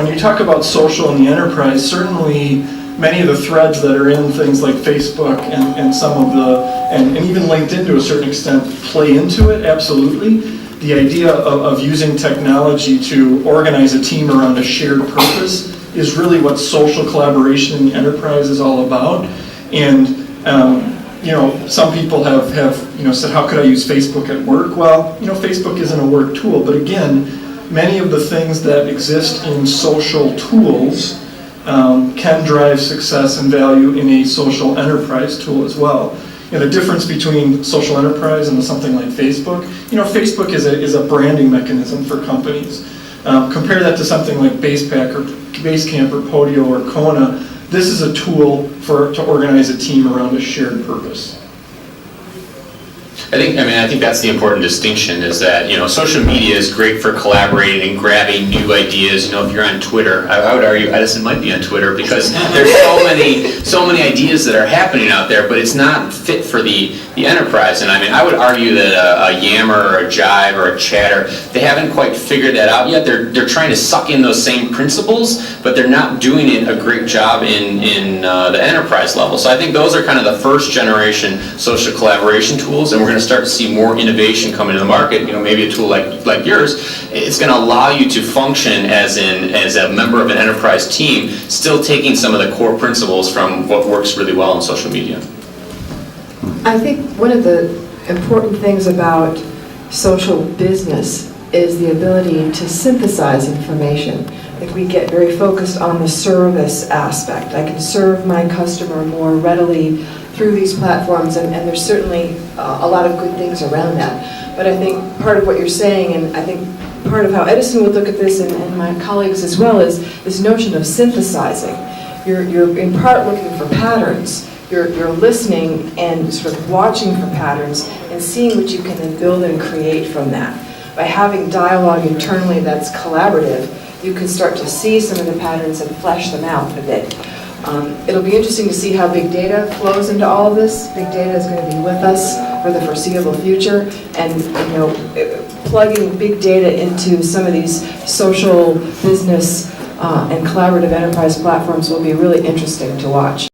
when you talk about social in the enterprise, certainly many of the threads that are in things like Facebook and some of the, and even LinkedIn to a certain extent, play into it, absolutely. The idea of using technology to organize a team around a shared purpose is really what social collaboration in the enterprise is all about. And you know, some people have said, how could I use Facebook at work? Well, you know, Facebook isn't a work tool, but again, many of the things that exist in social tools can drive success and value in a social enterprise tool as well. You know, the difference between social enterprise and something like Facebook, you know, Facebook is a branding mechanism for companies. Compare that to something like Basecamp or Podio or Kona. This is a tool to organize a team around a shared purpose. I think that's the important distinction, is that, you know, social media is great for collaborating and grabbing new ideas. You know, if you're on Twitter, I would argue Edison might be on Twitter, because there's so many ideas that are happening out there, but it's not fit for the enterprise. And I mean, I would argue that a Yammer or a Jive or a Chatter, they haven't quite figured that out yet. They're trying to suck in those same principles, but they're not doing it a great job in the enterprise level. So I think those are kind of the first generation social collaboration tools, and we're going to start to see more innovation come into the market. You know, maybe a tool like yours, it's going to allow you to function as a member of an enterprise team, still taking some of the core principles from what works really well in social media. I think one of the important things about social business is the ability to synthesize information. I think we get very focused on the service aspect. I can serve my customer more readily through these platforms, and there's certainly a lot of good things around that. But I think part of what you're saying, and I think part of how Edison would look at this, and my colleagues as well, is this notion of synthesizing. You're in part looking for patterns. You're listening and sort of watching for patterns and seeing what you can then build and create from that. By having dialogue internally that's collaborative, you can start to see some of the patterns and flesh them out a bit. It'll be interesting to see how big data flows into all of this. Big data is going to be with us for the foreseeable future, and you know, plugging big data into some of these social business and collaborative enterprise platforms will be really interesting to watch.